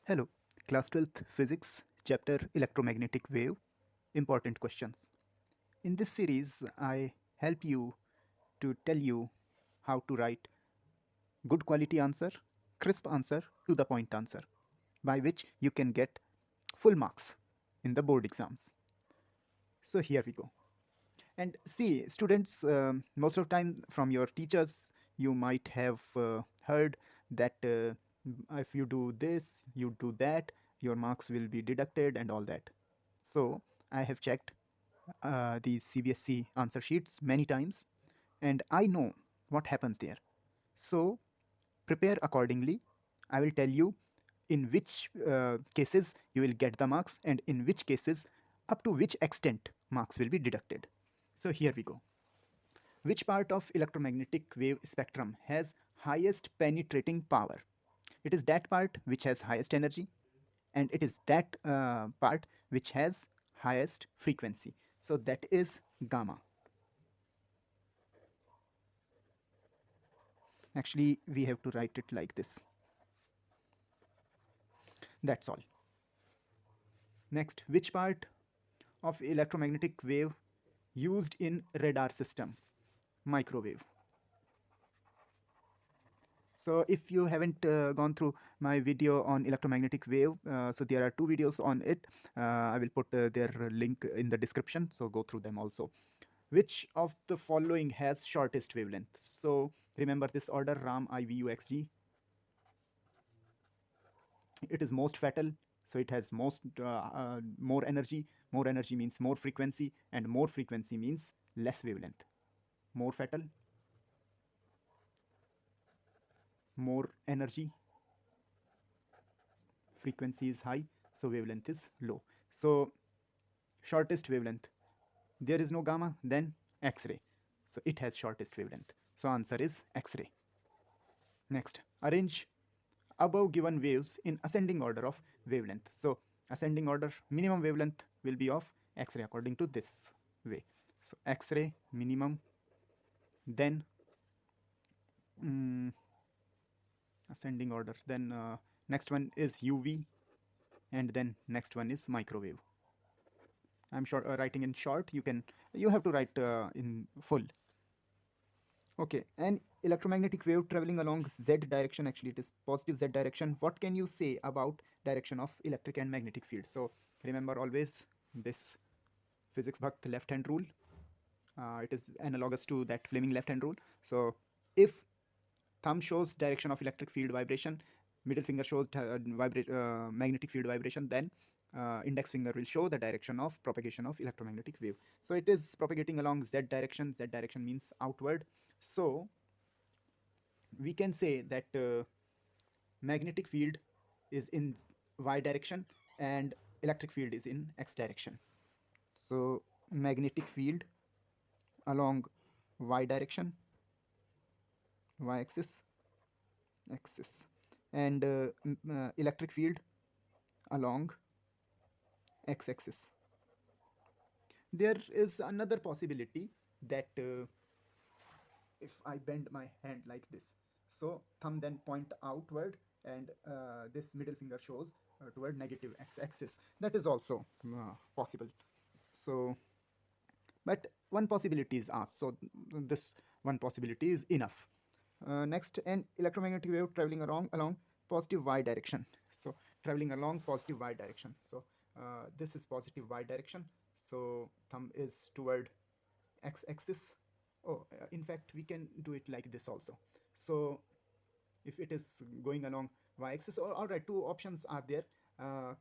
Hello, Class 12th Physics, Chapter Electromagnetic Wave. Important questions. In this series, I help you to tell you how to write good quality answer, crisp answer, to the point answer, by which you can get full marks in the board exams. So here we go. And see, students, most of the time from your teachers, you might have heard that if you do this, you do that, your marks will be deducted and all that. So I have checked these CBSE answer sheets many times, and I know what happens there. So prepare accordingly. I will tell you in which cases you will get the marks and in which cases up to which extent marks will be deducted. So here we go. Which part of electromagnetic wave spectrum has highest penetrating power? It is that part which has highest energy, and it is that part which has highest frequency. So that is gamma. Actually, we have to write it like this. That's all. Next, which part of electromagnetic wave used in radar system? Microwave. So if you haven't gone through my video on electromagnetic wave, so there are two videos on it. I will put their link in the description, so go through them also. Which of the following has shortest wavelength? So remember this order: RAM, IVU, XG. It is most fatal, so it has more energy. More energy means more frequency, and more frequency means less wavelength. More fatal, more energy, frequency is high, so wavelength is low. So shortest wavelength, there is no gamma, then X-ray, so it has shortest wavelength, so answer is X-ray. Next, arrange above given waves in ascending order of wavelength. So ascending order, minimum wavelength will be of X-ray according to this way. So X-ray minimum, then ascending order, then next one is UV, and then next one is microwave. I'm sure writing in short, you have to write in full. Okay, an electromagnetic wave traveling along z direction, actually it is positive z direction. What can you say about direction of electric and magnetic field? So remember always this physics bhakt left hand rule. It is analogous to that Fleming left hand rule. So if thumb shows direction of electric field vibration, middle finger shows magnetic field vibration, then index finger will show the direction of propagation of electromagnetic wave. So it is propagating along z direction. Z direction means outward. So we can say that magnetic field is in y direction and electric field is in x direction. So magnetic field along y direction, y axis, and electric field along x axis. There is another possibility that if I bend my hand like this, so thumb then point outward, and this middle finger shows toward negative x-axis. That is also possible. So, but one possibility is asked, so this one possibility is enough. Next, an electromagnetic wave traveling along positive y direction. So traveling along positive y direction. So this is positive y direction. So thumb is toward x-axis. Oh, in fact, we can do it like this also. So if it is going along y-axis, all right, two options are there.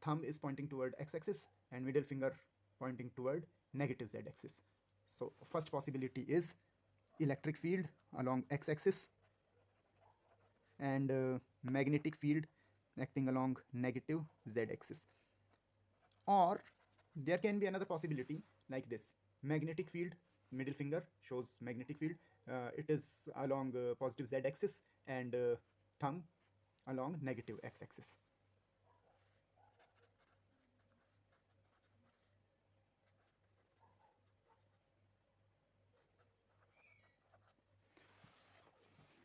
Thumb is pointing toward x-axis and middle finger pointing toward negative z-axis. So first possibility is electric field along x-axis and magnetic field acting along negative z-axis. Or there can be another possibility like this: magnetic field, middle finger shows magnetic field, it is along positive z-axis, and thumb along negative x-axis.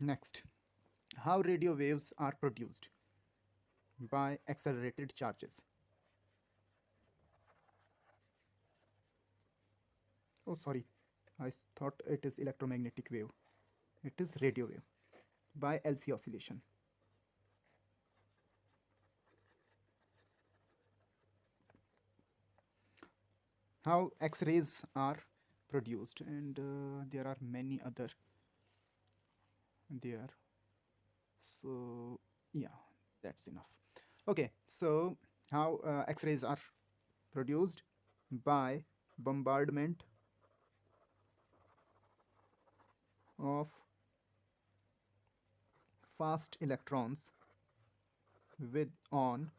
Next, how radio waves are produced? by accelerated charges. Oh, sorry, I thought it is electromagnetic wave. It is radio wave by LC oscillation. How X-rays are produced, and there are many other there. So yeah, that's enough. Okay, so how X-rays are produced by bombardment of fast electrons with on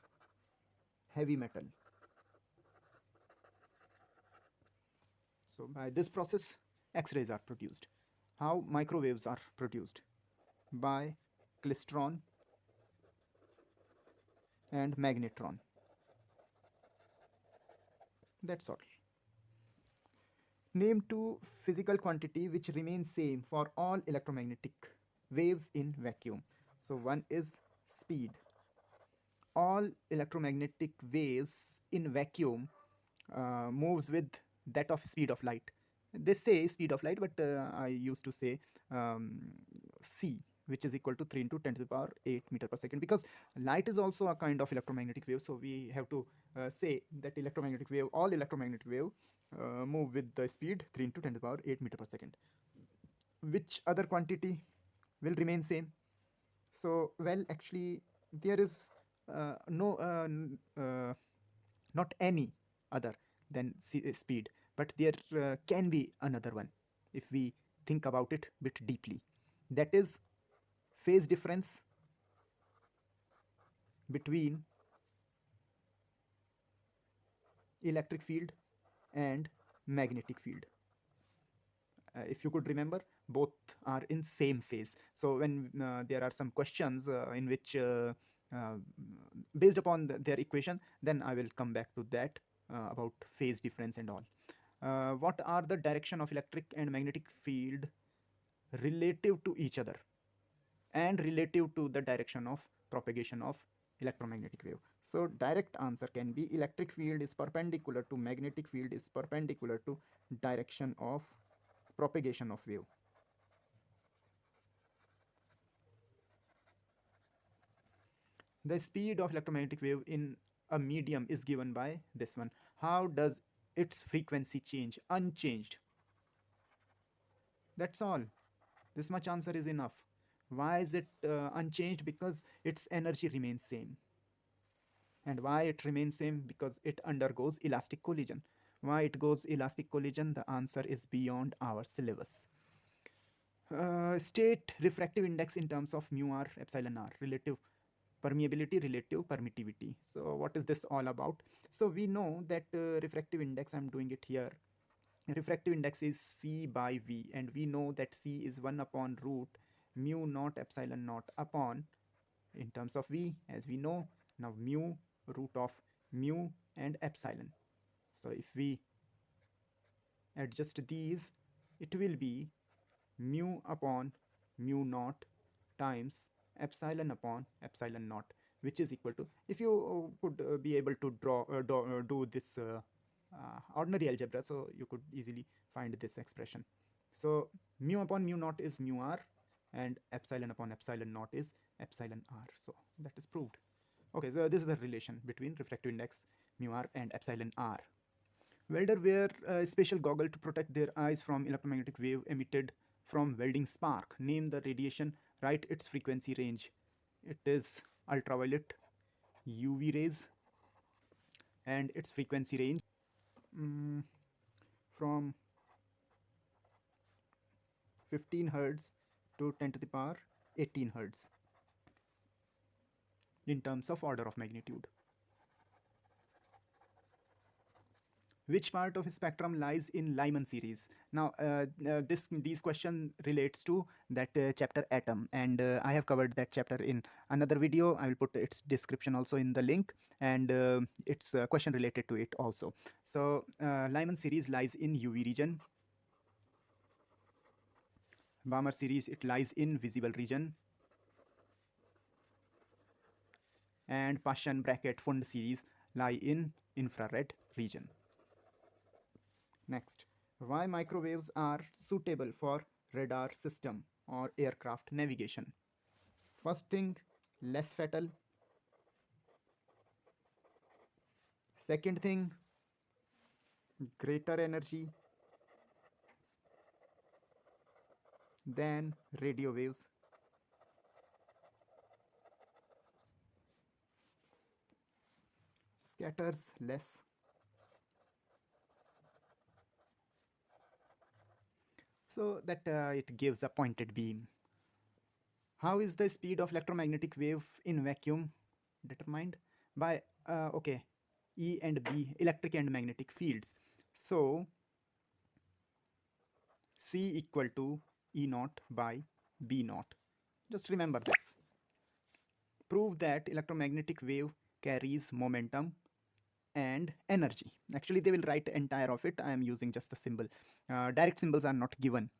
heavy metal. So by this process, X-rays are produced. How microwaves are produced? By klystron and magnetron. That's all. Name two physical quantity which remain same for all electromagnetic waves in vacuum. So one is speed. All electromagnetic waves in vacuum moves with that of speed of light. They say speed of light, but I used to say um, c, which is equal to 3 into 10 to the power 8 meter per second, because light is also a kind of electromagnetic wave. So we have to say that electromagnetic wave, all electromagnetic wave move with the speed 3 into 10 to the power 8 meter per second. Which other quantity will remain same? So, well, actually, there is no not any other than speed, but there can be another one if we think about it a bit deeply. That is phase difference between electric field and magnetic field. If you could remember, both are in same phase. So when there are some questions in which uh, based upon their equation, then I will come back to that about phase difference and all. What are the direction of electric and magnetic field relative to each other and relative to the direction of propagation of electromagnetic wave? So direct answer can be electric field is perpendicular to magnetic field is perpendicular to direction of propagation of wave. The speed of electromagnetic wave in a medium is given by this one. How does its frequency change? Unchanged. That's all. This much answer is enough. Why is it unchanged? Because its energy remains same. And why it remains same? Because it undergoes elastic collision. Why it goes elastic collision? The answer is beyond our syllabus. State refractive index in terms of mu r epsilon r, relative permeability, relative permittivity. So what is this all about? So we know that refractive index, I'm doing it here, refractive index is c by v, and we know that c is 1 upon root mu naught epsilon naught upon, in terms of v, as we know now, mu root of mu and epsilon. So if we adjust these, it will be mu upon mu naught times epsilon upon epsilon naught, which is equal to, if you could be able to do this ordinary algebra, so you could easily find this expression. So mu upon mu naught is mu r, and epsilon upon epsilon naught is epsilon r. So that is proved. Okay, so this is the relation between refractive index mu r and epsilon r. Welder wear a special goggle to protect their eyes from electromagnetic wave emitted from welding spark. Name the radiation, write its frequency range. It is ultraviolet, UV rays, and its frequency range mm, from 15 hertz to 10 to the power 18 hertz in terms of order of magnitude. Which part of a spectrum lies in Lyman series? Now, these question relates to that chapter atom, and I have covered that chapter in another video. I will put its description also in the link, and it's a question related to it also. So, Lyman series lies in UV region. Balmer series, it lies in visible region, and Paschen bracket Fund series lie in infrared region. Next, why microwaves are suitable for radar system or aircraft navigation. First thing, less fatal. Second thing, greater energy than radio waves. Scatters less. So that it gives a pointed beam. How is the speed of electromagnetic wave in vacuum determined? By, okay, E and B, electric and magnetic fields. So C equal to E naught by B naught. Just remember this. Prove that electromagnetic wave carries momentum and energy. Actually, they will write entire of it. I am using just the symbol. Direct symbols are not given.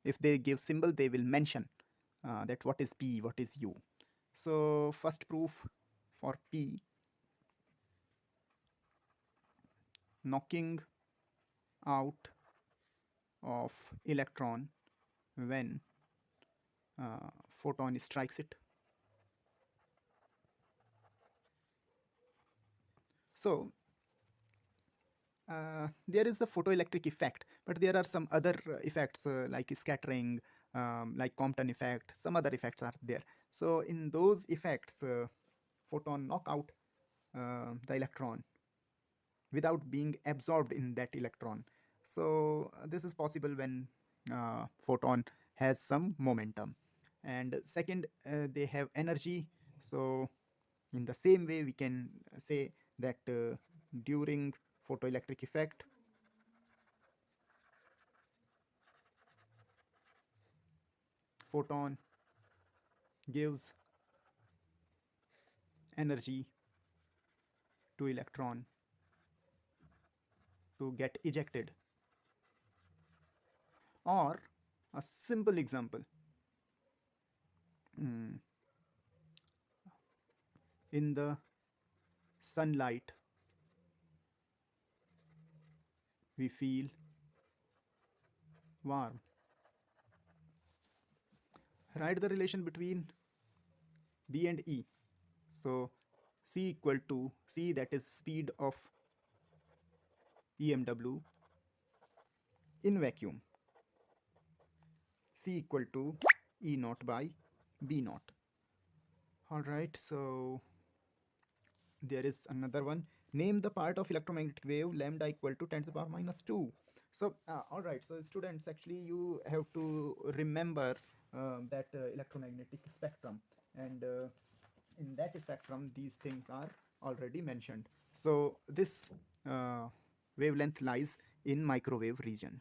If they give symbol, they will mention that what is P, what is U. So first proof for P, knocking out of electron when photon strikes it. So there is the photoelectric effect, but there are some other effects like scattering, like Compton effect, some other effects are there. So in those effects, photon knock out the electron without being absorbed in that electron. So this is possible when photon has some momentum. And second, they have energy. So in the same way, we can say that during photoelectric effect, photon gives energy to electron to get ejected. Or a simple example, in the sunlight, we feel warm. Write the relation between B and E. So C equal to C, that is speed of EMW in vacuum. C equal to E naught by B naught. Alright, so there is another one. Name the part of electromagnetic wave lambda equal to 10 to the power minus 2. So alright, so students, actually you have to remember that electromagnetic spectrum, and in that spectrum these things are already mentioned. So this wavelength lies in microwave region,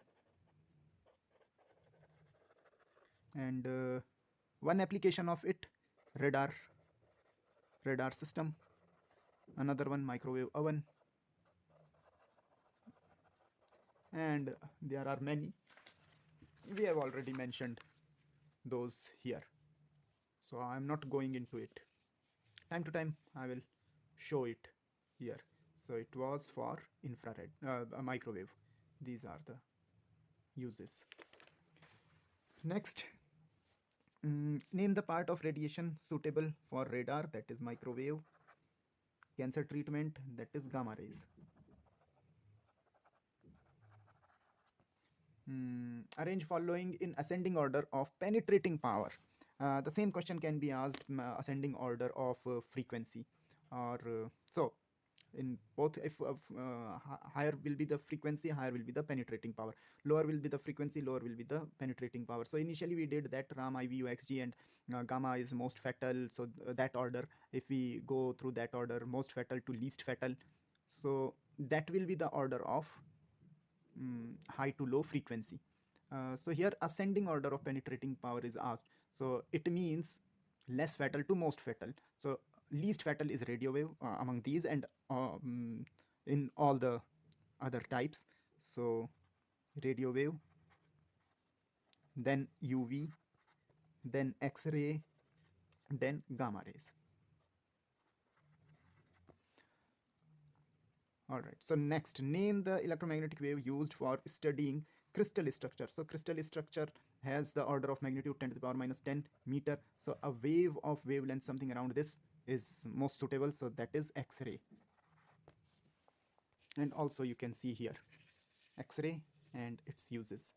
and one application of it, radar radar system, another one microwave oven, and there are many. We have already mentioned those here, so I'm not going into it. Time to time I will show it here. So it was for infrared, microwave. These are the uses. Next, name the part of radiation suitable for radar, that is microwave, cancer treatment, that is gamma rays. Arrange following in ascending order of penetrating power. The same question can be asked ascending order of frequency, or so in both, if higher will be the frequency, higher will be the penetrating power, lower will be the frequency, lower will be the penetrating power. So initially we did that ram, iv, uxg, and gamma is most fatal. So that order, if we go through that order, most fatal to least fatal, so that will be the order of high to low frequency. So here ascending order of penetrating power is asked. So it means less fatal to most fatal. So least fatal is radio wave among these, and in all the other types. So radio wave, then UV, then X-ray, then gamma rays. All right. So next, name the electromagnetic wave used for studying crystal structure. So crystal structure has the order of magnitude 10 to the power minus 10 meter. So a wave of wavelength something around this is most suitable. So that is X-ray. And also you can see here X-ray and its uses.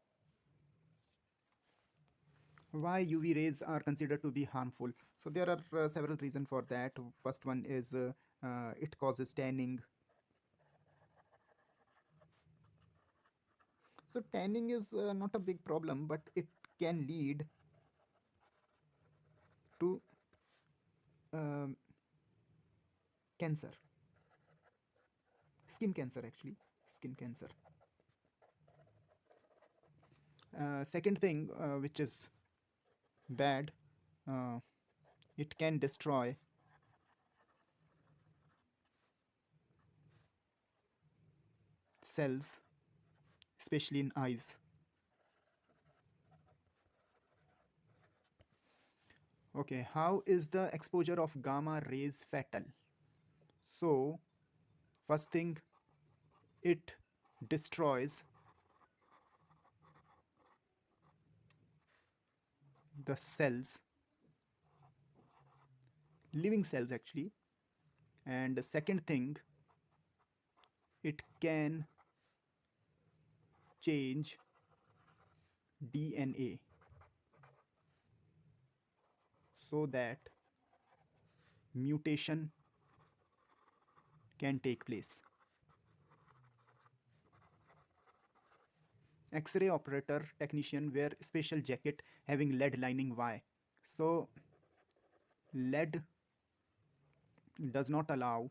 Why UV rays are considered to be harmful? So there are several reasons for that. First one is it causes tanning. So tanning is not a big problem, but it can lead to um, cancer, skin cancer actually, skin cancer. Second thing, which is bad, uh, it can destroy cells, especially in eyes. Okay, how is the exposure of gamma rays fatal? So, first thing, it destroys the cells, living cells actually. And the second thing, it can change DNA so that mutation can take place. X-ray operator technician wear special jacket having lead lining. Why? So lead does not allow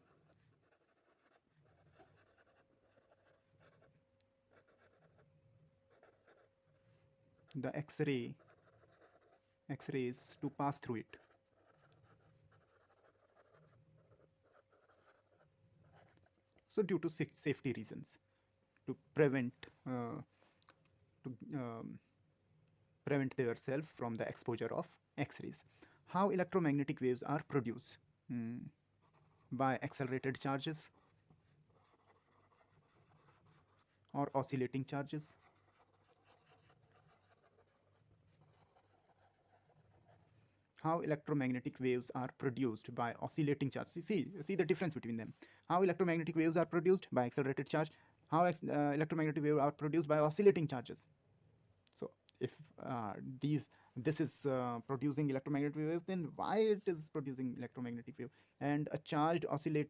the X-rays to pass through it. So due to safety reasons, to to prevent themselves from the exposure of X-rays. How electromagnetic waves are produced? By accelerated charges or oscillating charges. How electromagnetic waves are produced by oscillating charge. See the difference between them. How electromagnetic waves are produced by accelerated charge. How electromagnetic waves are produced by oscillating charges. So if this is producing electromagnetic wave, then why it is producing electromagnetic wave? And a charged oscillating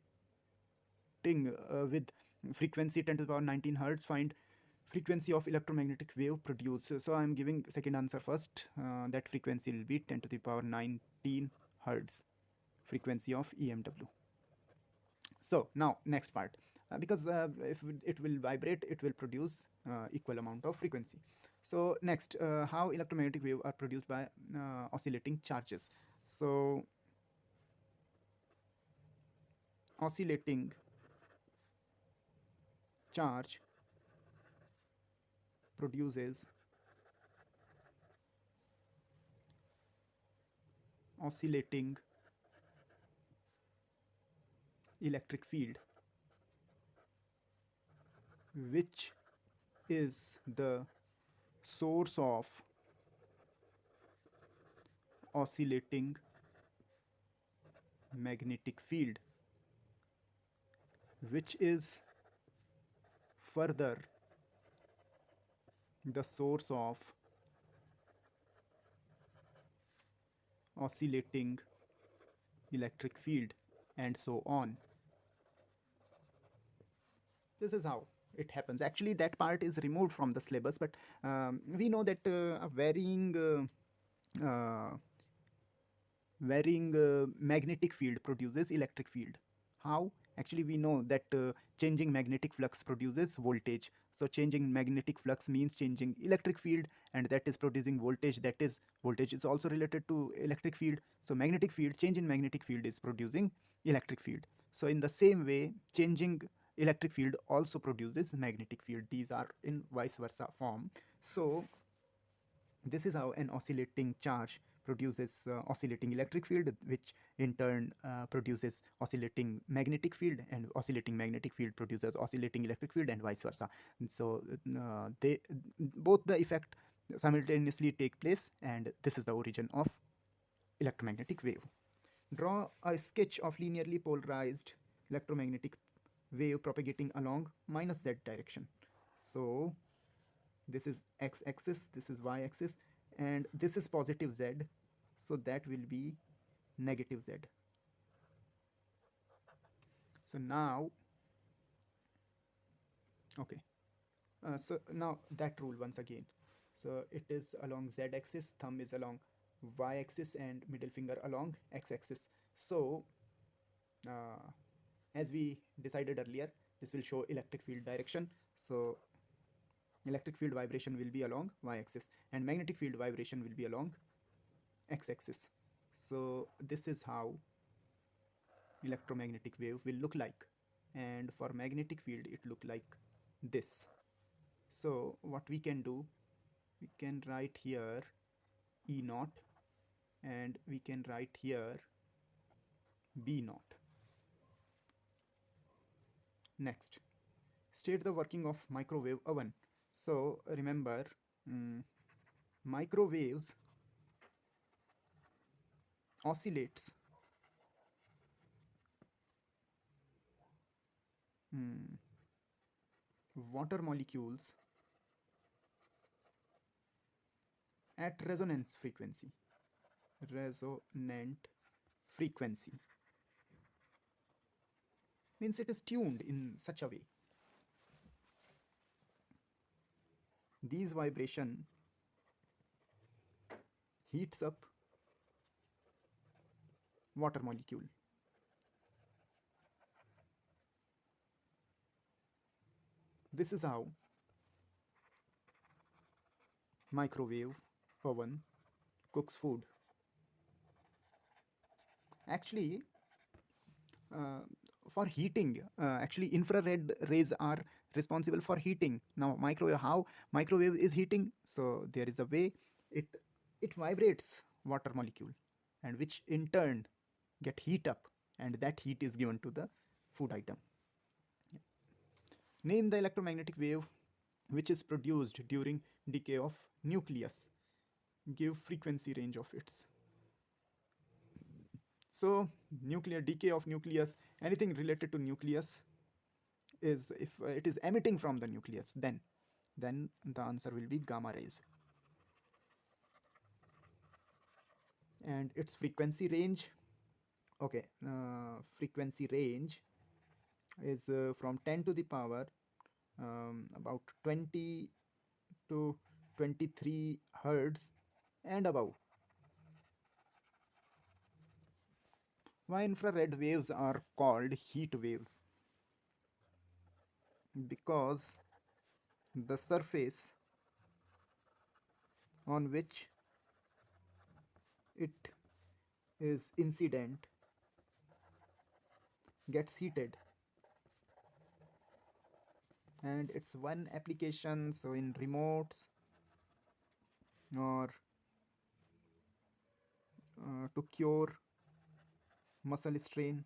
with frequency 10 to the power 19 hertz, find frequency of electromagnetic wave produced. So I'm giving second answer first. That frequency will be 10 to the power 19 hertz, frequency of EMW. So now next part, because if it will vibrate, it will produce equal amount of frequency. So next, how electromagnetic wave are produced by oscillating charges. So oscillating charge produces oscillating electric field, which is the source of oscillating magnetic field, which is further the source of oscillating electric field, and so on. This is how it happens. Actually, that part is removed from the syllabus, but we know that a varying magnetic field produces electric field. How? Actually, we know that changing magnetic flux produces voltage. So changing magnetic flux means changing electric field, and that is producing voltage. That is, voltage is also related to electric field. So magnetic field, change in magnetic field is producing electric field. So in the same way, changing electric field also produces magnetic field. These are in vice versa form. So this is how an oscillating charge produces oscillating electric field, which in turn produces oscillating magnetic field, and oscillating magnetic field produces oscillating electric field, and vice versa. And so they both the effect simultaneously take place, and this is the origin of electromagnetic wave. Draw a sketch of linearly polarized electromagnetic wave propagating along minus z direction. So this is x-axis, this is y-axis, and this is positive z, so that will be negative z. So now, okay, so now that rule once again. So it is along z-axis, thumb is along y-axis, and middle finger along x-axis. So uh, as we decided earlier, this will show electric field direction. So electric field vibration will be along y-axis, and magnetic field vibration will be along x-axis. So this is how electromagnetic wave will look like, and for magnetic field it look like this. So what we can do, we can write here E naught, and we can write here B naught. Next, state the working of microwave oven. So remember, microwaves oscillates water molecules at resonance frequency. Resonant frequency means it is tuned in such a way. These vibration heats up water molecule. This is how microwave oven cooks food. Actually, uh, for heating, actually infrared rays are responsible for heating. Now microwave, how microwave is heating? So there is a way it vibrates water molecule, and which in turn get heat up, and that heat is given to the food item. Name the electromagnetic wave which is produced during decay of nucleus. Give frequency range of its. So nuclear decay of nucleus, anything related to nucleus is, if it is emitting from the nucleus, then the answer will be gamma rays. And its frequency range, okay, frequency range is from 10 to the power about 20 to 23 hertz and above. Why infrared waves are called heat waves? Because the surface on which it is incident gets heated, and it's one application. So in remotes, or to cure muscle strain,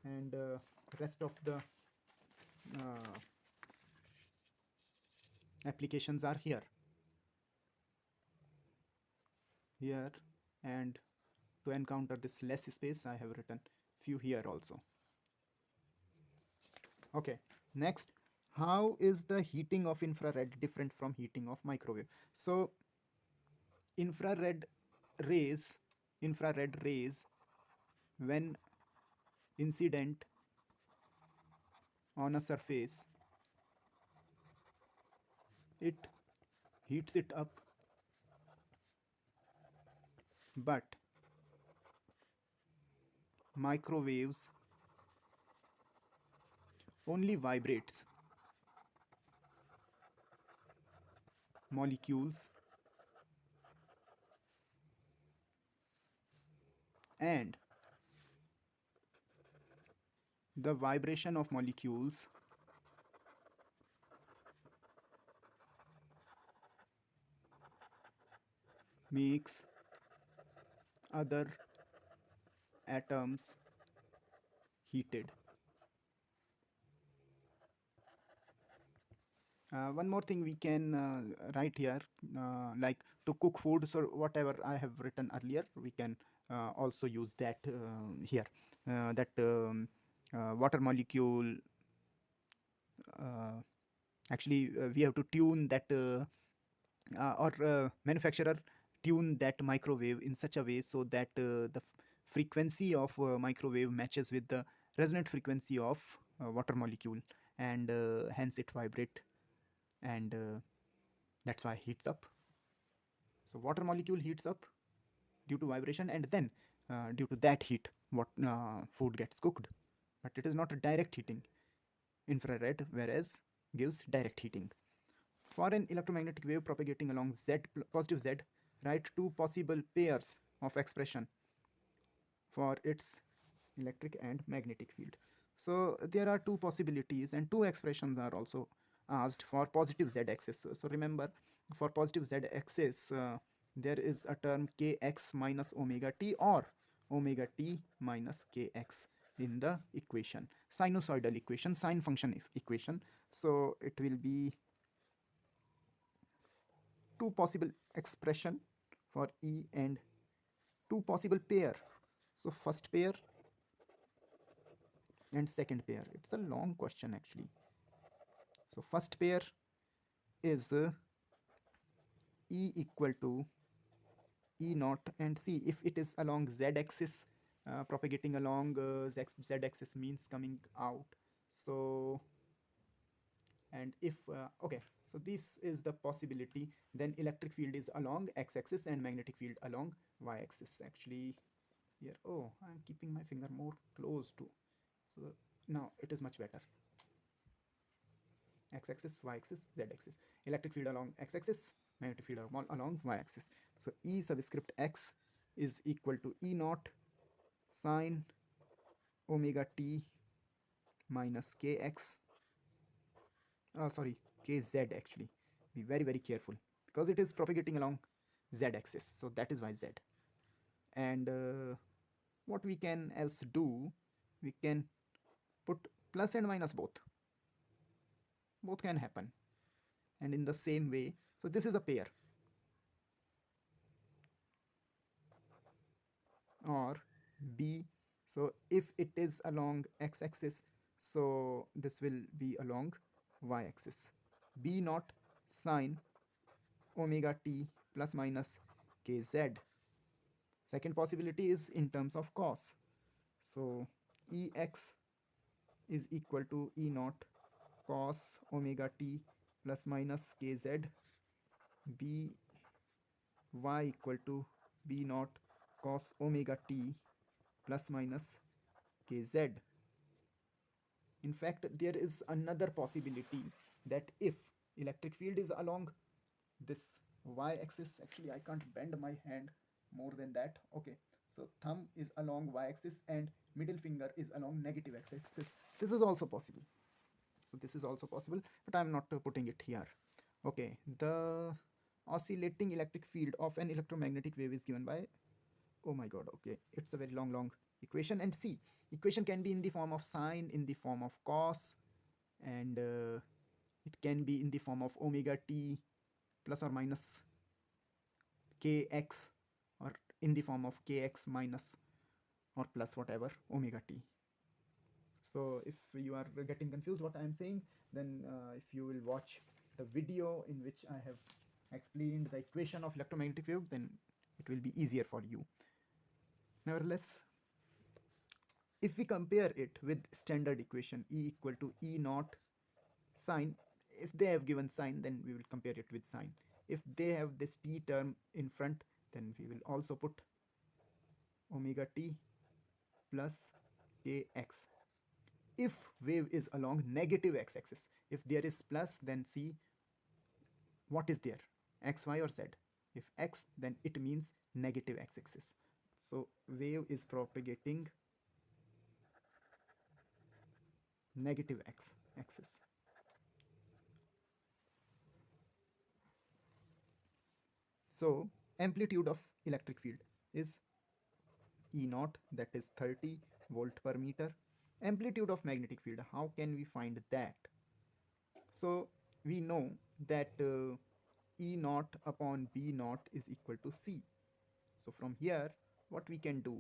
and rest of the applications are here, and to encounter this less space I have written few here also. Okay, next, how is the heating of infrared different from heating of microwave? So infrared rays when incident on a surface, it heats it up, but microwaves only vibrates molecules, and the vibration of molecules makes other atoms heated. One more thing we can write here, like to cook food. So whatever I have written earlier, we can also use that here. That water molecule. Uh, Actually, we have to tune that, or manufacturer tune that microwave in such a way so that the frequency of microwave matches with the resonant frequency of water molecule, and hence it vibrate, and that's why it heats up. So water molecule heats up due to vibration, and then due to that heat, what food gets cooked. But it is not a direct heating. Infrared, whereas, gives direct heating. For an electromagnetic wave propagating along z positive z, write two possible pairs of expression for its electric and magnetic field. So there are two possibilities, and two expressions are also asked for positive z-axis. So remember, for positive z-axis, there is a term kx minus omega t, or omega t minus kx in the equation, sinusoidal equation, sine function equation. So it will be two possible expression for E and two possible pair. So first pair and second pair. It's a long question actually. So first pair is E equal to E naught, and see if it is along z axis, propagating along z axis means coming out. So, and if okay, so this is the possibility, then electric field is along x axis and magnetic field along y axis. Actually, here, oh, I'm keeping my finger more close to, so now it is much better. X axis, y axis, z axis. Electric field along x axis, magnetic field along y axis. So E subscript x is equal to E naught sine omega t minus kx, sorry, kz actually. Be very, very careful because it is propagating along z axis, so that is why z. And what we can else do, we can put plus and minus both can happen. And in the same way, so this is a pair, or b, so if it is along x axis, so this will be along y axis, b naught sine omega t plus minus kz. Second possibility is in terms of cos, so ex is equal to E naught cos omega t plus minus kz, by equal to B naught cos omega t plus minus kz. In fact, there is another possibility that if electric field is along this y-axis, actually I can't bend my hand more than that. Okay, so thumb is along y-axis and middle finger is along negative x-axis. This is also possible. So this is also possible, but I'm not putting it here. Okay, the oscillating electric field of an electromagnetic wave is given by, oh my god, okay, it's a very long equation. And see, equation can be in the form of sine, in the form of cos, and it can be in the form of omega t plus or minus kx, or in the form of kx minus or plus whatever omega t. So if you are getting confused what I am saying, then if you will watch the video in which I have explained the equation of electromagnetic wave, then it will be easier for you. Nevertheless, if we compare it with standard equation E equal to E naught sine, if they have given sine, then we will compare it with sine. If they have this t term in front, then we will also put omega t plus kx. If wave is along negative x-axis, if there is plus, then see what is there, x, y, or z. If x, then it means negative x-axis. So wave is propagating negative x-axis. So Amplitude of electric field is E naught, that is 30 volt per meter. Amplitude of magnetic field, how can we find that? So we know that E naught upon B naught is equal to C. So from here, what we can do,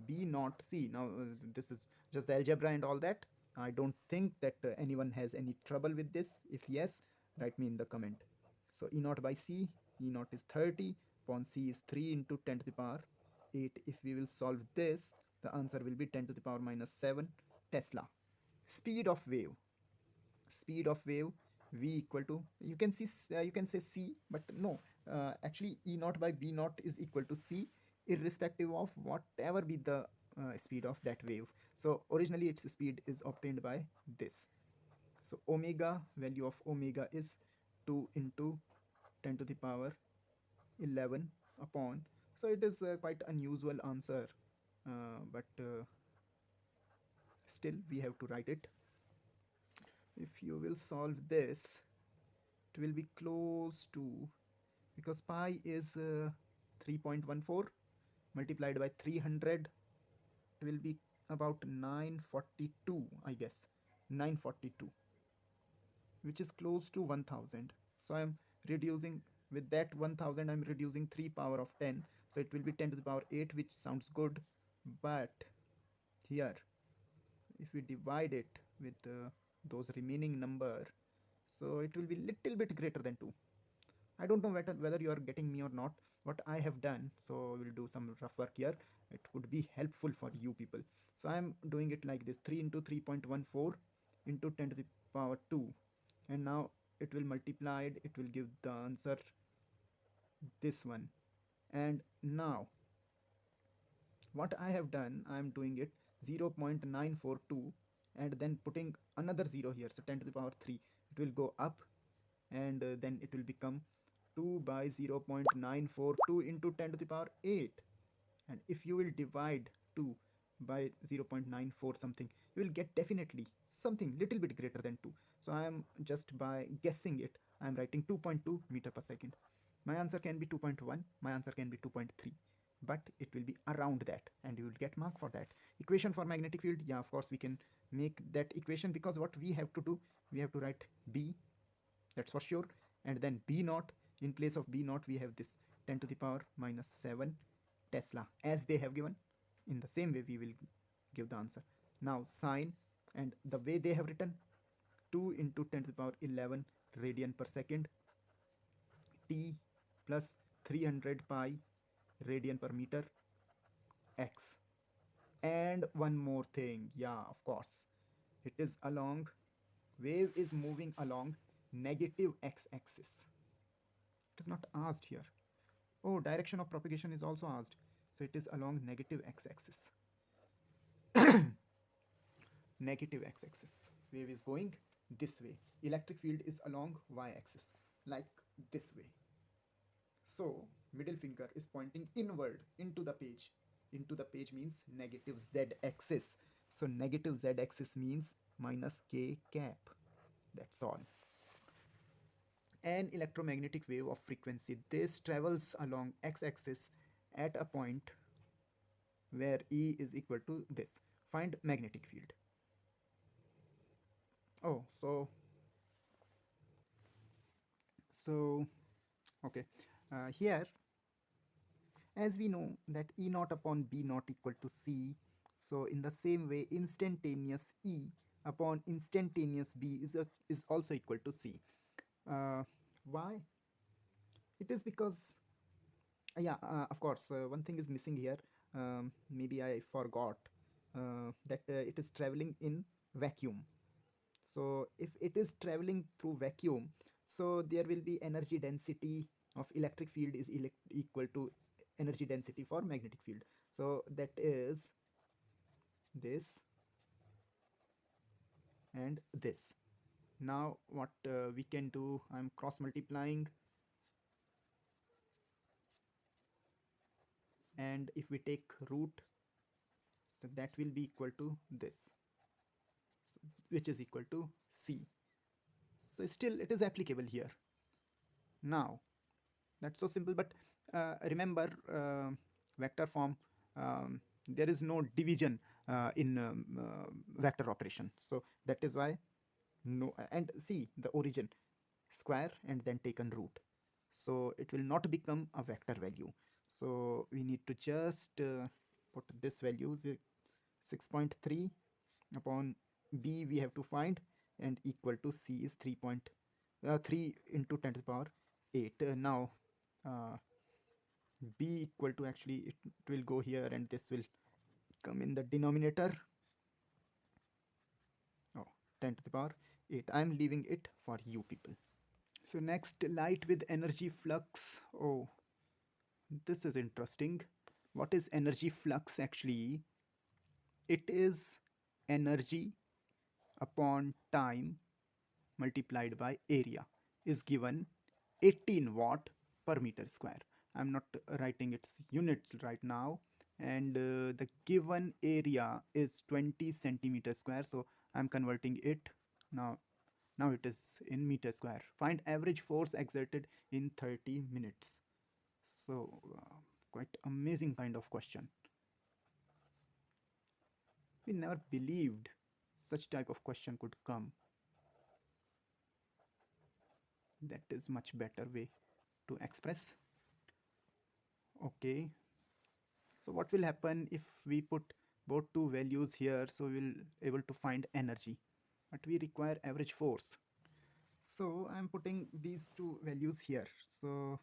B naught C. Now this is just the algebra and all that. I don't think that anyone has any trouble with this. If yes, write me in the comment. So E naught by C, E naught is 30 upon C is 3 into 10 to the power 8. If we will solve this, the answer will be 10 to the power minus 7 Tesla. Speed of wave, speed of wave v equal to, you can see, you can say c, but no, actually E naught by B naught is equal to c, irrespective of whatever be the speed of that wave. So originally its speed is obtained by this. So omega, value of omega is 2 into 10 to the power 11 upon, so it is quite unusual answer, but still we have to write it. If you will solve this, it will be close to, because pi is 3.14 multiplied by 300, it will be about 942, I guess, 942, which is close to 1000. So I am reducing, with that 1000 I am reducing 3 power of 10, so it will be 10 to the power 8, which sounds good. But here, if we divide it with those remaining number, so it will be little bit greater than 2. I don't know whether you are getting me or not. What I have done, so we'll do some rough work here. It would be helpful for you people. So I am doing it like this: 3 into 3.14 into 10 to the power 2, and now it will multiply it. It will give the answer this one. And now what I have done, I am doing it 0.942 and then putting another 0 here, so 10 to the power 3. It will go up, and then it will become 2 by 0.942 into 10 to the power 8. And if you will divide 2 by 0.94 something, you will get definitely something little bit greater than 2. So I am, just by guessing it, I am writing 2.2 meter per second. My answer can be 2.1, my answer can be 2.3, but it will be around that, and you will get mark for that. Equation for magnetic field, yeah, of course we can make that equation, because what we have to do, we have to write B, that's for sure, and then B naught. In place of B naught we have this 10 to the power minus 7 Tesla, as they have given. In the same way we will give the answer. Now sine, and the way they have written, 2 into 10 to the power 11 radian per second, T plus 300 pi radian per meter, X. And one more thing, yeah, of course, it is along, wave is moving along negative x-axis. It is not asked here. Oh, direction of propagation is also asked. So it is along negative x-axis. Negative x-axis. Wave is going this way. Electric field is along y-axis, like this way. So middle finger is pointing inward into the page. Into the page means negative z-axis. So negative z-axis means minus k cap. That's all. An electromagnetic wave of frequency, this travels along x-axis at a point where E is equal to this. Find magnetic field. Oh, so okay. Here, as we know that E naught upon B naught equal to C, so in the same way, instantaneous E upon instantaneous B is also equal to C. Why? It is because, yeah, of course, one thing is missing here. Maybe I forgot that it is traveling in vacuum. So if it is traveling through vacuum, so there will be energy density of electric field is equal to energy density for magnetic field. So that is this and this. Now what we can do, I'm cross multiplying, and if we take root, so that will be equal to this, so, which is equal to C. So still it is applicable here. Now That's so simple. But remember, vector form, there is no division in vector operation. So that is why no. And see the origin, square and then taken root. So it will not become a vector value. So we need to just put this value 6.3 upon b we have to find, and equal to c is 3 into 10 to the power 8. Now uh, b equal to, actually it will go here and this will come in the denominator. Oh, 10 to the power 8. I'm leaving it for you people. So next, light with energy flux. Oh, this is interesting. What is energy flux actually? It is energy upon time multiplied by area is given 18 watt per meter square. I'm not writing its units right now. And the given area is 20 centimeter square. So I'm converting it now. Now it is in meter square. Find average force exerted in 30 minutes. So quite amazing kind of question. We never believed such type of question could come. That is much better way to express. Okay, so what will happen if we put both two values here? So we'll able to find energy, but we require average force. So I'm putting these two values here. So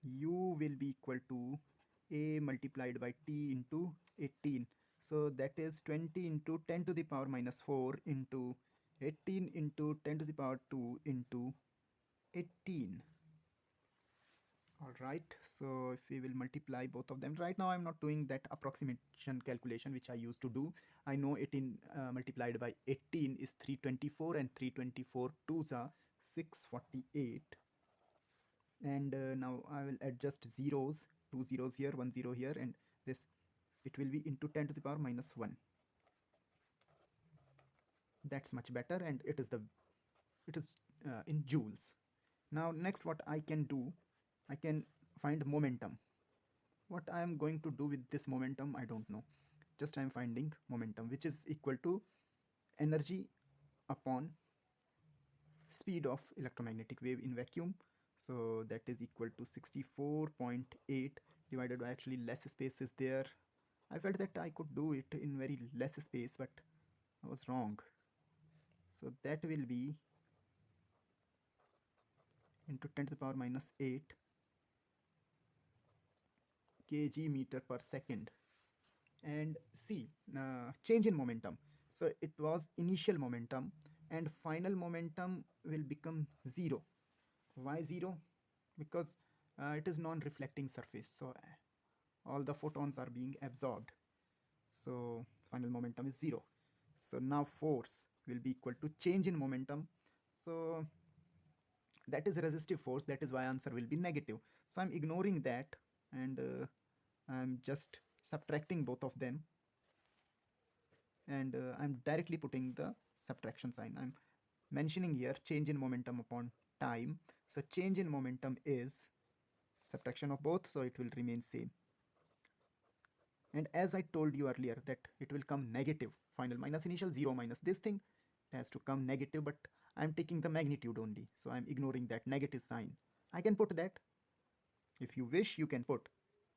u will be equal to a multiplied by t into 18. So that is 20 into 10 to the power minus 4 into 18 into 10 to the power 2 into 18. All right, so if we will multiply both of them, right now I'm not doing that approximation calculation which I used to do. I know 18 multiplied by 18 is 324, and 324 twos are 648. And now I will adjust zeros, two zeros here, one zero here, and this, it will be into 10 to the power minus 1. That's much better, and it is in joules. Now next, what I can do, I can find momentum. What I am going to do with this momentum, I don't know. Just I am finding momentum, which is equal to energy upon speed of electromagnetic wave in vacuum. So that is equal to 64.8 divided by, actually less space is there. I felt that I could do it in very less space, but I was wrong. So that will be into 10 to the power minus 8 kg meter per second. And see, change in momentum. So it was initial momentum, and final momentum will become 0. Why 0? Because it is non-reflecting surface, so all the photons are being absorbed. So final momentum is 0. So now force will be equal to change in momentum. So that is resistive force. That is why answer will be negative. So I'm ignoring that, and I'm just subtracting both of them, and I'm directly putting the subtraction sign. I'm mentioning here change in momentum upon time. So change in momentum is subtraction of both, so it will remain same. And as I told you earlier that it will come negative, final minus initial, 0 minus this thing, it has to come negative, but I'm taking the magnitude only, so I'm ignoring that negative sign. I can put that. If you wish, you can put.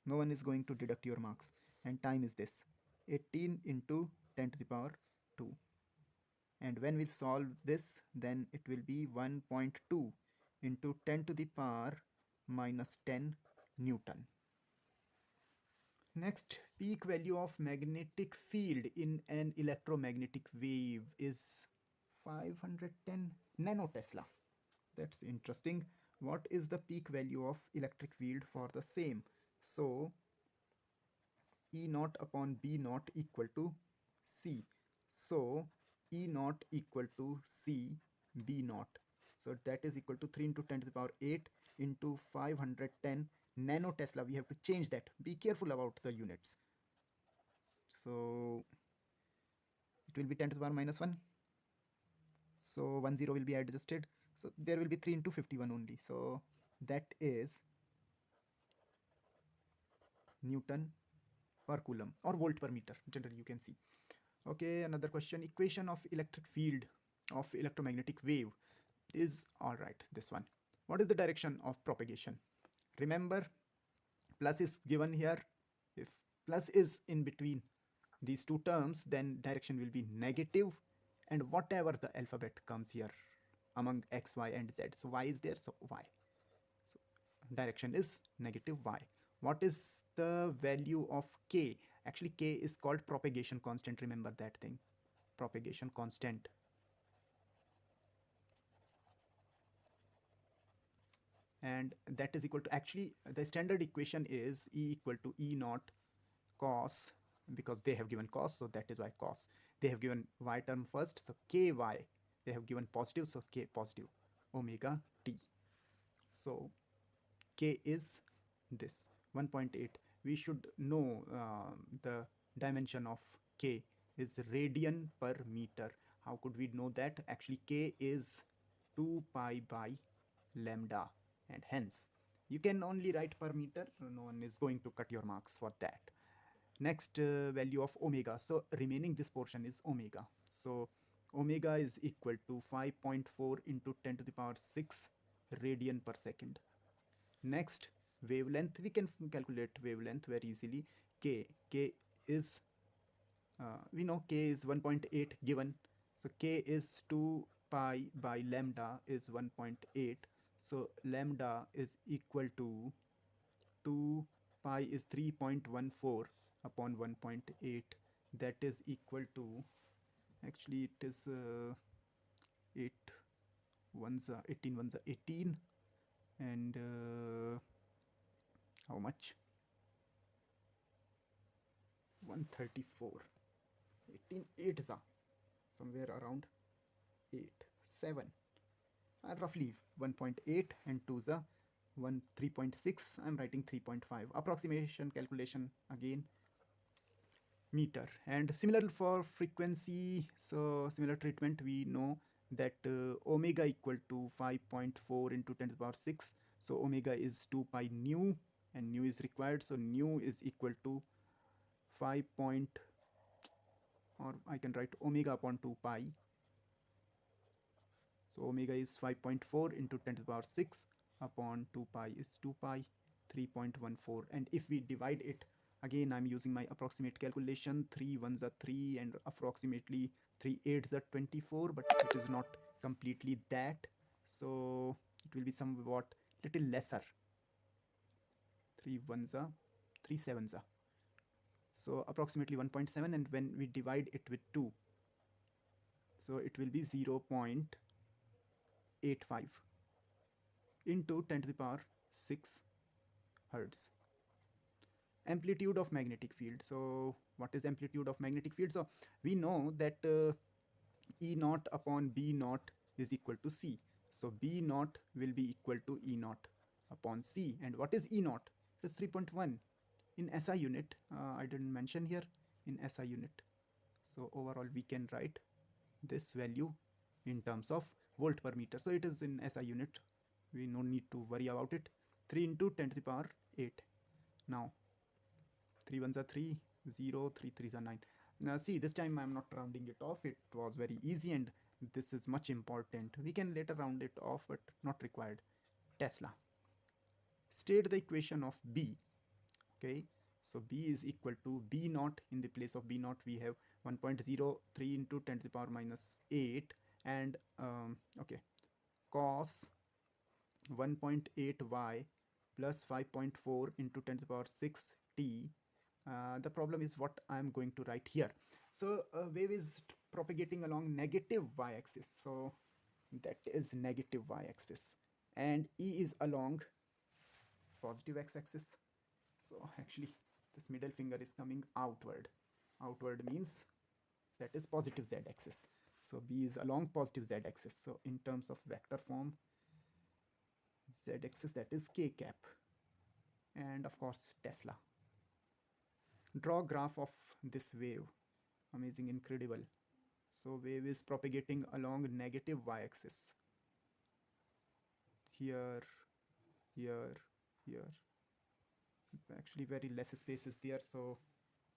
No one is going to deduct your marks. And time is this, 18 into 10 to the power 2. And when we solve this, then it will be 1.2 into 10 to the power minus 10 Newton. Next, peak value of magnetic field in an electromagnetic wave is 510 nanotesla. That's interesting. What is the peak value of electric field for the same? So E naught upon B naught equal to C. So E naught equal to C B naught. So that is equal to 3 into 10 to the power 8 into 510 nanotesla. We have to change that. Be careful about the units. So it will be 10 to the power minus 1. So 1 0 will be adjusted. So there will be 3 into 51 only. So that is Newton per coulomb or volt per meter, generally you can see. Okay, another question. Equation of electric field of electromagnetic wave is, all right, this one. What is the direction of propagation? Remember, plus is given here. If plus is in between these two terms, then direction will be negative, and whatever the alphabet comes here among x, y, and z. So y is there, so y. So direction is negative y. What is the value of k? Actually, k is called propagation constant. Remember that thing. Propagation constant. And that is equal to, actually, the standard equation is E equal to E naught cos, because they have given cos, so that is why cos. They have given y term first, so ky. They have given positive, so k positive, omega t. So k is this 1.8. We should know the dimension of k is radian per meter. How could we know that? Actually, k is 2 pi by lambda, and hence you can only write per meter. No one is going to cut your marks for that. Next, value of omega. So remaining this portion is omega. So omega is equal to 5.4 into 10 to the power 6 radian per second. Next, wavelength. We can calculate wavelength very easily. K is, we know k is 1.8 given. So k is 2 pi by lambda is 1.8. So lambda is equal to 2 pi is 3.14 upon 1.8. That is equal to, actually it is 8 ones 18 ones 18, and how much, 134, 18 8 somewhere around 8 7, roughly 1.8, and 2 1 3.6. I'm writing 3.5. Approximation calculation again, meter. And similar for frequency, so similar treatment, we know that omega equal to 5.4 into 10 to the power 6. So omega is 2 pi nu, and nu is required, so nu is equal to 5 point, or I can write omega upon 2 pi. So omega is 5.4 into 10 to the power 6 upon 2 pi is 2 pi, 3.14. And if we divide it, again I'm using my approximate calculation, 3 ones are 3 and approximately 3 eights are 24, but it is not completely that, so it will be somewhat little lesser. 3 ones are 3 sevens are, so approximately 1.7, and when we divide it with 2, so it will be 0.85 into 10 to the power 6 hertz. Amplitude of magnetic field. So what is amplitude of magnetic field? So we know that E naught upon B naught is equal to C. So B naught will be equal to E naught upon C. And what is E naught? It is 3.1 in SI unit. I didn't mention here, in SI unit. So overall we can write this value in terms of volt per meter. So it is in SI unit. We no need to worry about it. 3 into 10 to the power 8. Now 3 ones are 3, 0, 3 threes are 9. Now see, this time I'm not rounding it off. It was very easy, and this is much important. We can later round it off, but not required. Tesla. State the equation of B. Okay, so B is equal to B naught. In the place of B naught we have 1.03 into 10 to the power minus 8, and okay, cos 1.8y plus 5.4 into 10 to the power 6 t. The problem is what I'm going to write here. So wave is propagating along negative y-axis, so that is negative y-axis, and E is along positive x-axis. So actually this middle finger is coming outward. Outward means that is positive z-axis. So B is along positive z-axis. So in terms of vector form, z-axis, that is k cap, and of course Tesla. Draw graph of this wave. Amazing, incredible. So wave is propagating along negative y-axis. Here, here, here, Actually very less space is there, so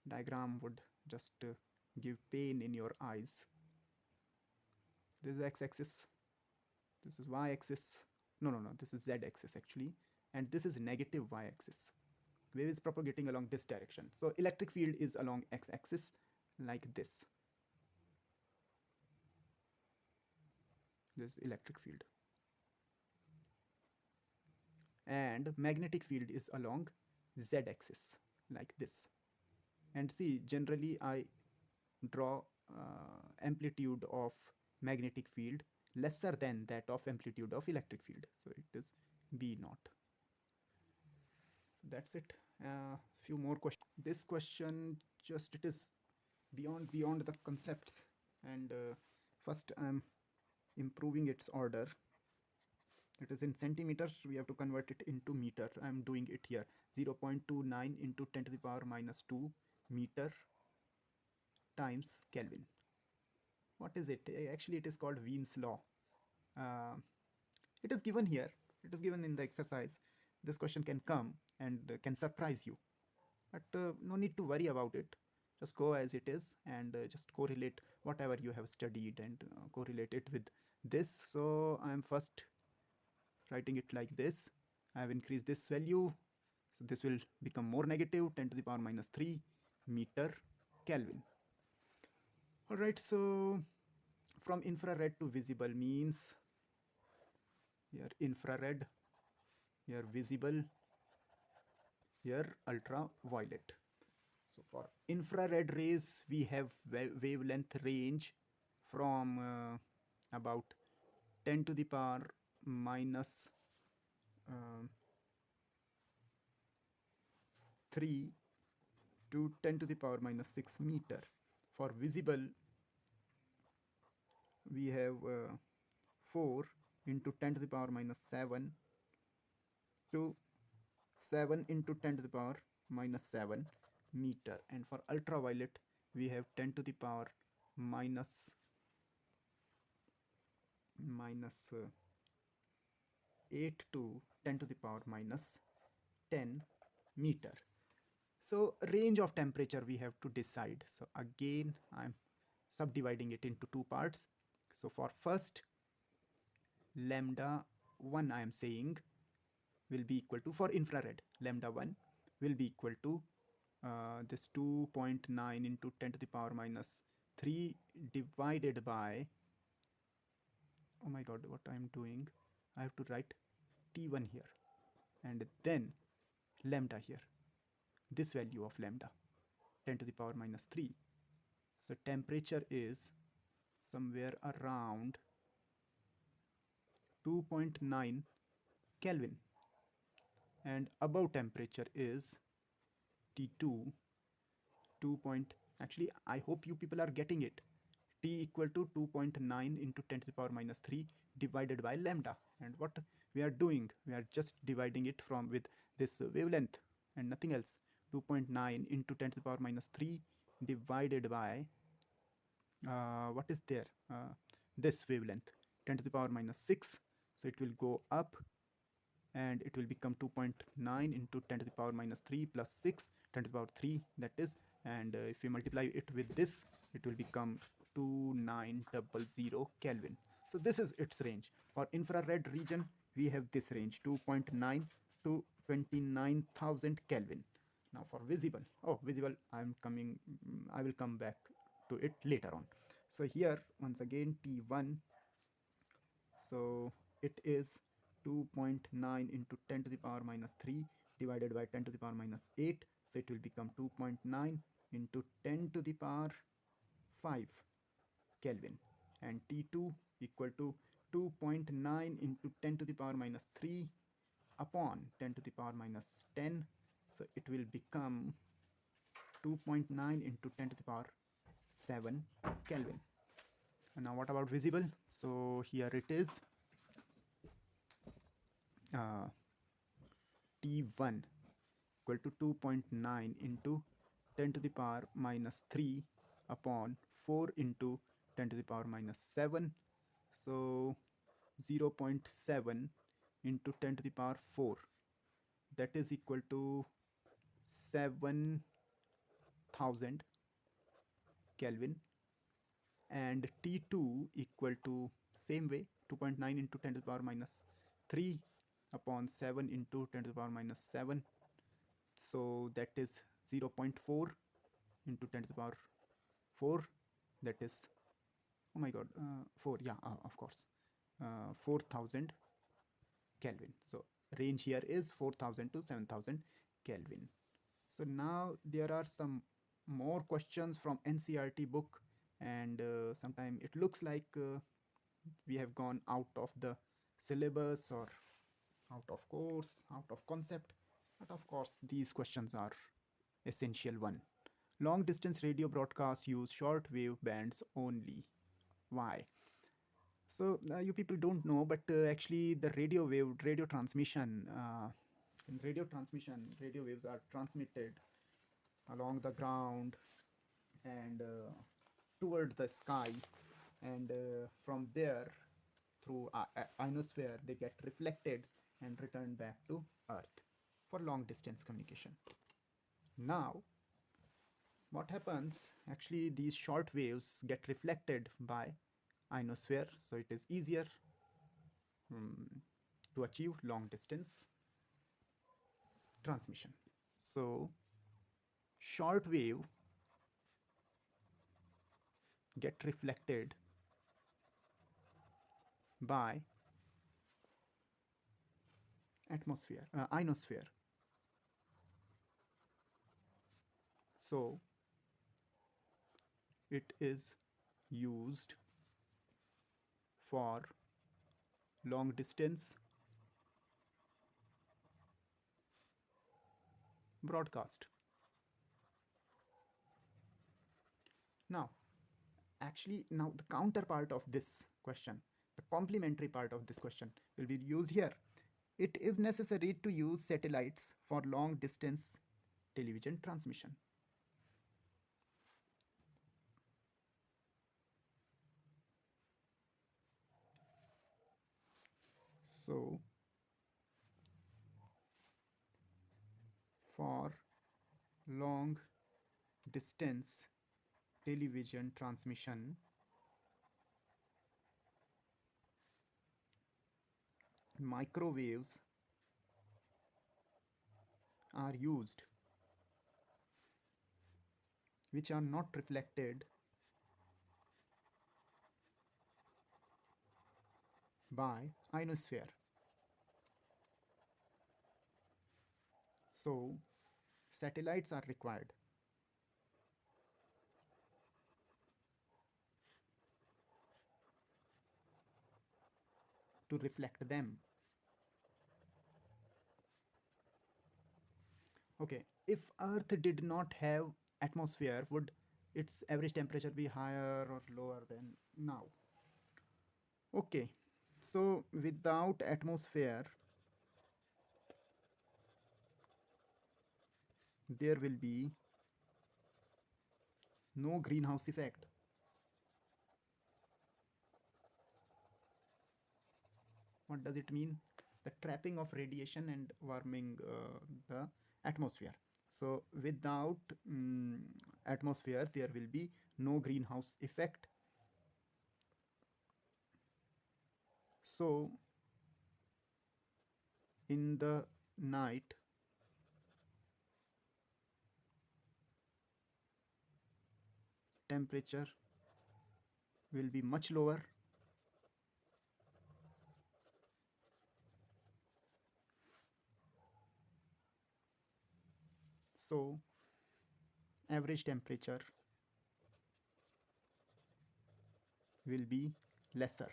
diagram would just give pain in your eyes. This is x-axis, this is y-axis, no, this is z-axis actually, and this is negative y-axis. Wave is propagating along this direction, so electric field is along x-axis like this. This is electric field, and magnetic field is along z-axis like this. And see, generally I draw amplitude of magnetic field lesser than that of amplitude of electric field, so it is b naught. So that's it. Few more questions. This question just, it is beyond the concepts, and first I'm improving its order. It is in centimeters, we have to convert it into meter. I'm doing it here. 0.29 into 10 to the power minus 2 meter times Kelvin. What is it? Actually, it is called Wien's law. Uh, it is given here. It is given in the exercise. This question can come and can surprise you. But no need to worry about it. Just go as it is, and just correlate whatever you have studied and correlate it with this. So I am first writing it like this. I have increased this value. So this will become more negative, 10 to the power minus 3 meter Kelvin. All right, so from infrared to visible means here infrared, here visible, here ultraviolet. So for infrared rays, we have wavelength range from about 10 to the power minus 3 to 10 to the power minus 6 meter. For visible, we have 4 into 10 to the power minus 7 to 7 into 10 to the power minus 7 meter. And for ultraviolet, we have 10 to the power minus 8 to 10 to the power minus 10 meter. So range of temperature we have to decide. So again, I'm subdividing it into two parts. So for first, lambda 1 I am saying will be equal to, for infrared, lambda 1 will be equal to this 2.9 into 10 to the power minus 3 divided by, oh my god, what I'm doing, I have to write T1 here and then lambda here, this value of lambda, 10 to the power minus 3. So temperature is somewhere around 2.9 Kelvin, and above temperature is T2, 2 point, actually I hope you people are getting it, T equal to 2.9 into 10 to the power minus 3 divided by lambda. And what we are doing, we are just dividing it from with this wavelength and nothing else. 2.9 into 10 to the power minus 3 divided by what is there, this wavelength, 10 to the power minus 6. So it will go up and it will become 2.9 into 10 to the power minus 3 plus 6, 10 to the power 3, that is, and if we multiply it with this, it will become 2900 Kelvin. So this is its range. For infrared region, we have this range, 2.9 to 29,000 Kelvin. Now for visible, visible, I will come back to it later on. So here once again T1, so it is 2.9 into 10 to the power minus 3 divided by 10 to the power minus 8. So it will become 2.9 into 10 to the power 5 Kelvin. And T2 equal to 2.9 into 10 to the power minus 3 upon 10 to the power minus 10. So it will become 2.9 into 10 to the power 7 Kelvin. And now what about visible? So here it is, T1 equal to 2.9 into 10 to the power minus 3 upon 4 into 10 to the power minus 7. So 0.7 into 10 to the power 4, that is equal to 7000 Kelvin, and T2 equal to same way 2.9 into 10 to the power minus 3 upon 7 into 10 to the power minus 7. So that is 0.4 into 10 to the power 4. That is, oh my god, 4, yeah, of course, 4000 Kelvin. So range here is 4000 to 7000 Kelvin. So now there are some more questions from NCRT book, and sometimes it looks like we have gone out of the syllabus or out of course, out of concept. But of course, these questions are essential one. Long distance radio broadcasts use short wave bands only. Why? So you people don't know, but actually the radio transmission, in radio transmission, radio waves are transmitted along the ground and toward the sky, and from there through ionosphere they get reflected and returned back to Earth for long distance communication. Now what happens, actually these short waves get reflected by ionosphere, so it is easier to achieve long distance transmission. So short wave get reflected by atmosphere, ionosphere. So it is used for long distance broadcast. Now, actually, now the counterpart of this question, the complementary part of this question will be used here. It is necessary to use satellites for long distance television transmission. So, for long distance television transmission, microwaves are used which are not reflected by ionosphere. So satellites are required to reflect them. Okay, if Earth did not have atmosphere, would its average temperature be higher or lower than now? Okay, so without atmosphere, there will be no greenhouse effect. What does it mean? The trapping of radiation and warming the atmosphere. So without atmosphere, there will be no greenhouse effect. So in the night, temperature will be much lower. So average temperature will be lesser.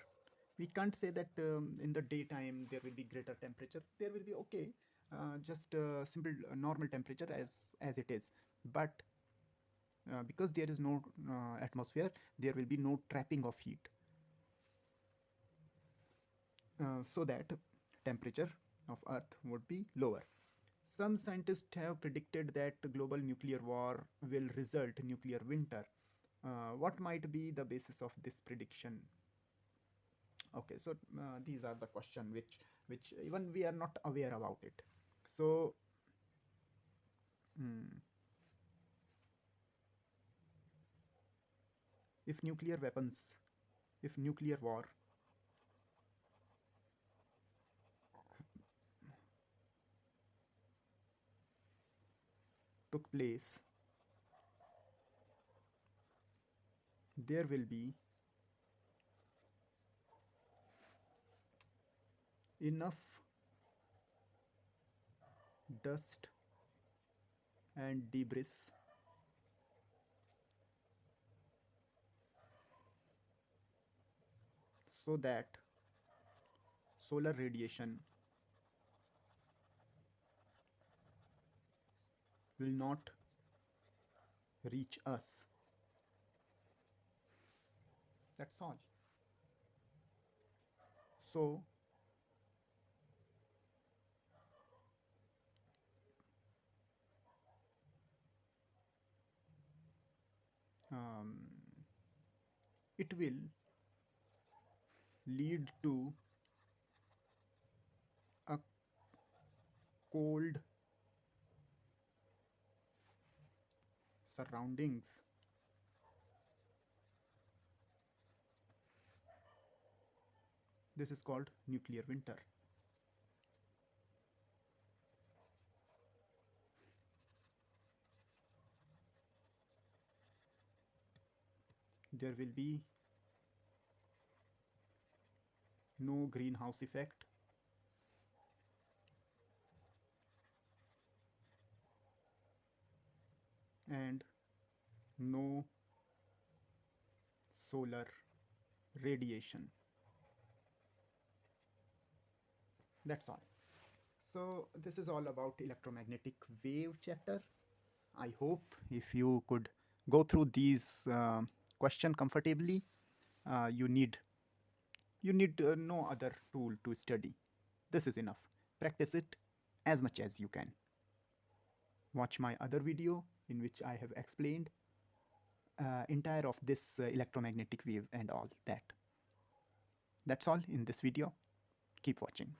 We can't say that in the daytime there will be greater temperature. There will be okay, just simple normal temperature as it is. But because there is no atmosphere, there will be no trapping of heat. So that temperature of Earth would be lower. Some scientists have predicted that global nuclear war will result in nuclear winter. What might be the basis of this prediction? Okay, so these are the question which even we are not aware about it. So mm, if nuclear weapons, if nuclear war took place, there will be enough dust and debris so that solar radiation will not reach us. That's all. So, um, it will lead to a cold surroundings. This is called nuclear winter. There will be no greenhouse effect, and no solar radiation. That's all. So, this is all about electromagnetic wave chapter. I hope if you could go through these question comfortably, uh, you need you need no other tool to study. This is enough. Practice it as much as you can. Watch my other video in which I have explained entire of this electromagnetic wave and all that. That's all in this video. Keep watching.